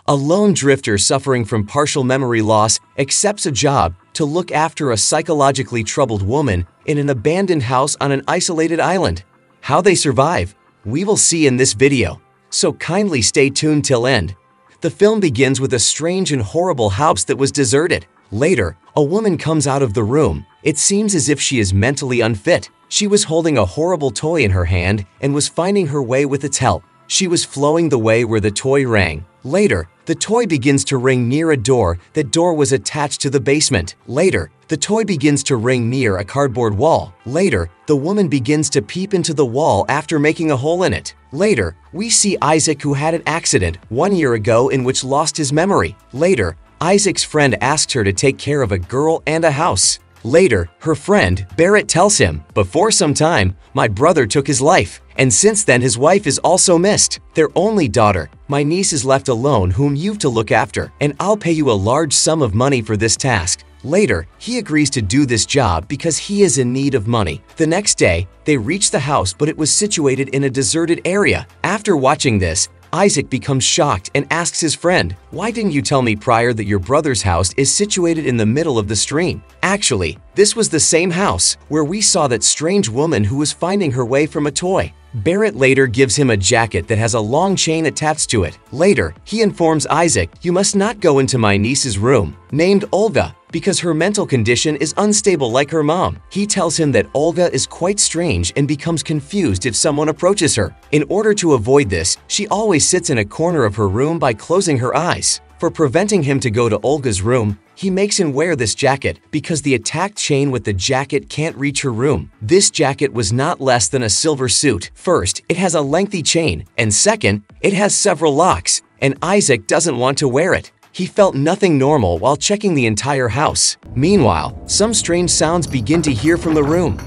A lone drifter suffering from partial memory loss accepts a job to look after a psychologically troubled woman in an abandoned house on an isolated island. How they survive, we will see in this video, so kindly stay tuned till end. The film begins with a strange and horrible house that was deserted. Later, a woman comes out of the room. It seems as if she is mentally unfit. She was holding a horrible toy in her hand and was finding her way with its help. She was flowing the way where the toy rang. Later, the toy begins to ring near a door. That door was attached to the basement. Later, the toy begins to ring near a cardboard wall. Later, the woman begins to peep into the wall after making a hole in it. Later, we see Isaac, who had an accident 1 year ago in which lost his memory. Later, Isaac's friend asks her to take care of a girl and a house. Later, her friend, Barrett, tells him, "Before some time, my brother took his life, and since then his wife is also missed. Their only daughter, my niece, is left alone whom you've to look after, and I'll pay you a large sum of money for this task." Later, he agrees to do this job because he is in need of money. The next day, they reach the house, but it was situated in a deserted area. After watching this, Isaac becomes shocked and asks his friend, "Why didn't you tell me prior that your brother's house is situated in the middle of the stream?" Actually, this was the same house where we saw that strange woman who was finding her way from a toy. Barrett later gives him a jacket that has a long chain attached to it. Later, he informs Isaac, "You must not go into my niece's room, named Olga, because her mental condition is unstable like her mom." He tells him that Olga is quite strange and becomes confused if someone approaches her. In order to avoid this, she always sits in a corner of her room by closing her eyes. For preventing him to go to Olga's room, he makes him wear this jacket because the attacked chain with the jacket can't reach her room. This jacket was not less than a silver suit. First, it has a lengthy chain, and second, it has several locks, and Isaac doesn't want to wear it. He felt nothing normal while checking the entire house. Meanwhile, some strange sounds begin to hear from the room.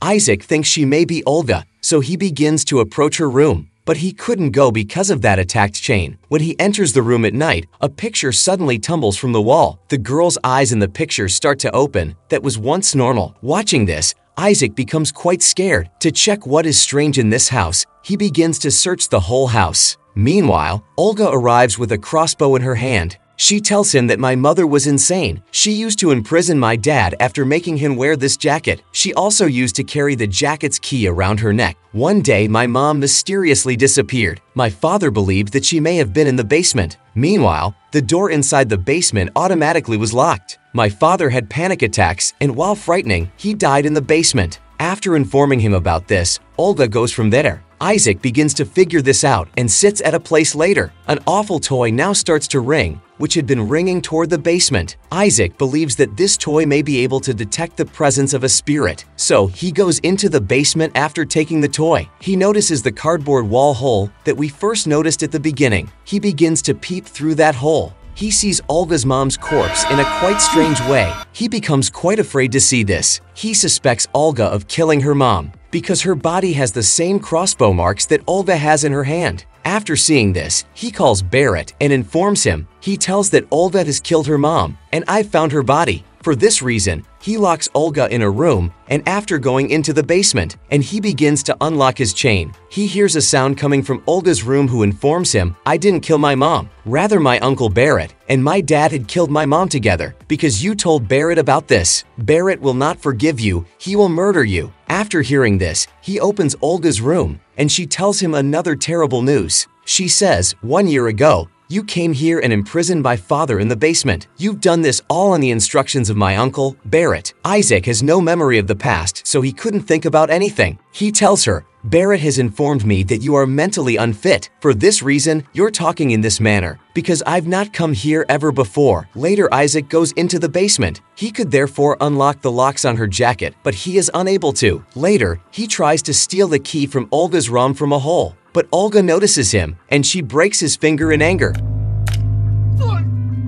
Isaac thinks she may be Olga, so he begins to approach her room. But he couldn't go because of that attacked chain. When he enters the room at night, a picture suddenly tumbles from the wall. The girl's eyes in the picture start to open, that was once normal. Watching this, Isaac becomes quite scared. To check what is strange in this house, he begins to search the whole house. Meanwhile, Olga arrives with a crossbow in her hand. She tells him that my mother was insane. She used to imprison my dad after making him wear this jacket. She also used to carry the jacket's key around her neck. One day, my mom mysteriously disappeared. My father believed that she may have been in the basement. Meanwhile, the door inside the basement automatically was locked. My father had panic attacks, and while frightening, he died in the basement. After informing him about this, Olga goes from there. Isaac begins to figure this out and sits at a place later. An awful toy now starts to ring, which had been ringing toward the basement. Isaac believes that this toy may be able to detect the presence of a spirit, so he goes into the basement after taking the toy. He notices the cardboard wall hole that we first noticed at the beginning. He begins to peep through that hole. He sees Olga's mom's corpse in a quite strange way. He becomes quite afraid to see this. He suspects Olga of killing her mom because her body has the same crossbow marks that Olga has in her hand. After seeing this, he calls Barrett and informs him. He tells that Olga has killed her mom, and I've found her body. For this reason, he locks Olga in a room, and after going into the basement, and he begins to unlock his chain, he hears a sound coming from Olga's room who informs him, "I didn't kill my mom. Rather, my uncle Barrett and my dad had killed my mom together because you told Barrett about this. Barrett will not forgive you. He will murder you." After hearing this, he opens Olga's room, and she tells him another terrible news. She says, "1 year ago, you came here and imprisoned my father in the basement. You've done this all on the instructions of my uncle, Barrett." Isaac has no memory of the past, so he couldn't think about anything. He tells her, "Barrett has informed me that you are mentally unfit. For this reason, you're talking in this manner, because I've not come here ever before." Later, Isaac goes into the basement. He could therefore unlock the locks on her jacket, but he is unable to. Later, he tries to steal the key from Olga's room from a hole, but Olga notices him, and she breaks his finger in anger.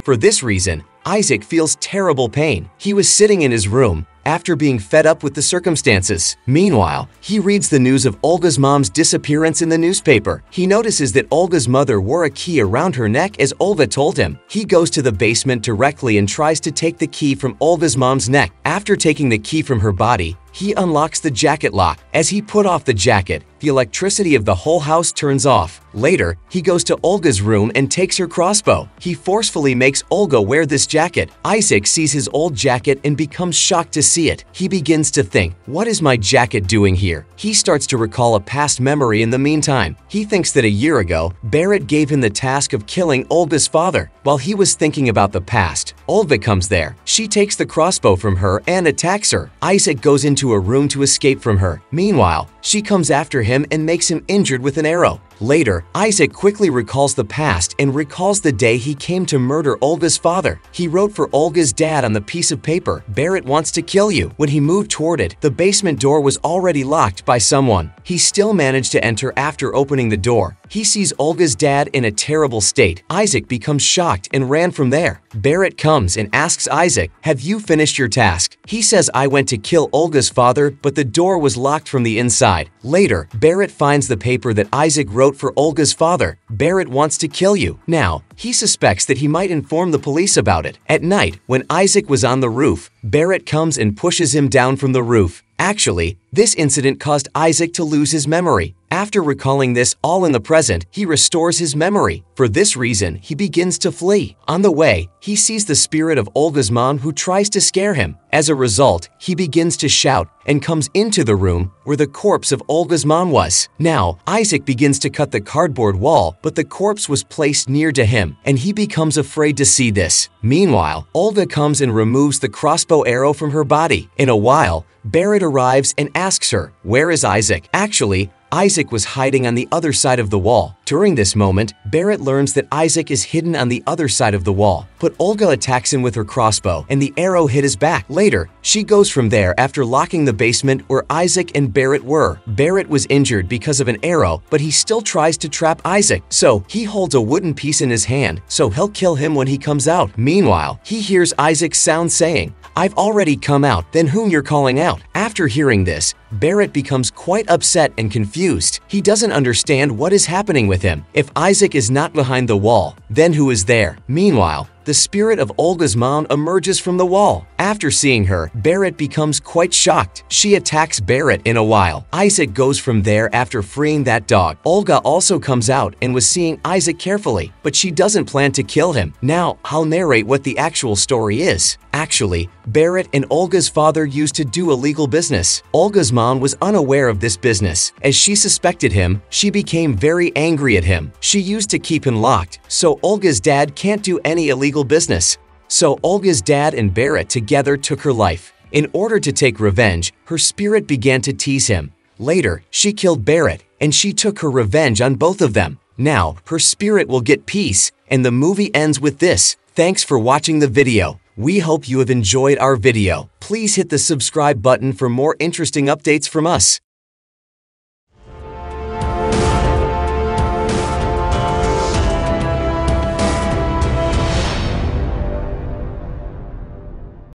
For this reason, Isaac feels terrible pain. He was sitting in his room after being fed up with the circumstances. Meanwhile, he reads the news of Olga's mom's disappearance in the newspaper. He notices that Olga's mother wore a key around her neck as Olga told him. He goes to the basement directly and tries to take the key from Olga's mom's neck. After taking the key from her body, He unlocks the jacket lock. As he put off the jacket, the electricity of the whole house turns off. Later, he goes to Olga's room and takes her crossbow. He forcefully makes Olga wear this jacket. Isaac sees his old jacket and becomes shocked to see it. He begins to think, what is my jacket doing here? He starts to recall a past memory in the meantime. He thinks that a year ago, Barrett gave him the task of killing Olga's father. While he was thinking about the past, Olga comes there. She takes the crossbow from her and attacks her. Isaac goes into a room to escape from her. Meanwhile, she comes after him and makes him injured with an arrow. Later, Isaac quickly recalls the past and recalls the day he came to murder Olga's father. He wrote for Olga's dad on the piece of paper, "Barrett wants to kill you." When he moved toward it, the basement door was already locked by someone. He still managed to enter after opening the door. He sees Olga's dad in a terrible state. Isaac becomes shocked and ran from there. Barrett comes and asks Isaac, "Have you finished your task?" He says, "I went to kill Olga's father, but the door was locked from the inside." Later, Barrett finds the paper that Isaac wrote for Olga's father. "Barrett wants to kill you." Now, he suspects that he might inform the police about it. At night, when Isaac was on the roof, Barrett comes and pushes him down from the roof. Actually, this incident caused Isaac to lose his memory. After recalling this all in the present, he restores his memory. For this reason, he begins to flee. On the way, he sees the spirit of Olga's mom who tries to scare him. As a result, he begins to shout and comes into the room where the corpse of Olga's mom was. Now, Isaac begins to cut the cardboard wall, but the corpse was placed near to him, and he becomes afraid to see this. Meanwhile, Olga comes and removes the crossbow arrow from her body. In a while, Barrett arrives and asks her, "Where is Isaac?" Actually, Isaac was hiding on the other side of the wall. During this moment, Barrett learns that Isaac is hidden on the other side of the wall, but Olga attacks him with her crossbow and the arrow hit his back. Later, she goes from there after locking the basement where Isaac and Barrett were. Barrett was injured because of an arrow, but he still tries to trap Isaac, so he holds a wooden piece in his hand, so he'll kill him when he comes out. Meanwhile, he hears Isaac's sound saying, "I've already come out, then whom you're calling out?" After hearing this, Barrett becomes quite upset and confused. He doesn't understand what is happening with him. If Isaac is not behind the wall, then who is there? Meanwhile, the spirit of Olga's mom emerges from the wall. After seeing her, Barrett becomes quite shocked. She attacks Barrett in a while. Isaac goes from there after freeing that dog. Olga also comes out and was seeing Isaac carefully, but she doesn't plan to kill him. Now, I'll narrate what the actual story is. Actually, Barrett and Olga's father used to do illegal business. Olga's mom was unaware of this business. As she suspected him, she became very angry at him. She used to keep him locked, so Olga's dad can't do any illegal business. So Olga's dad and Barrett together took her life. In order to take revenge, her spirit began to tease him. Later, she killed Barrett, and she took her revenge on both of them. Now, her spirit will get peace, and the movie ends with this. Thanks for watching the video. We hope you have enjoyed our video. Please hit the subscribe button for more interesting updates from us.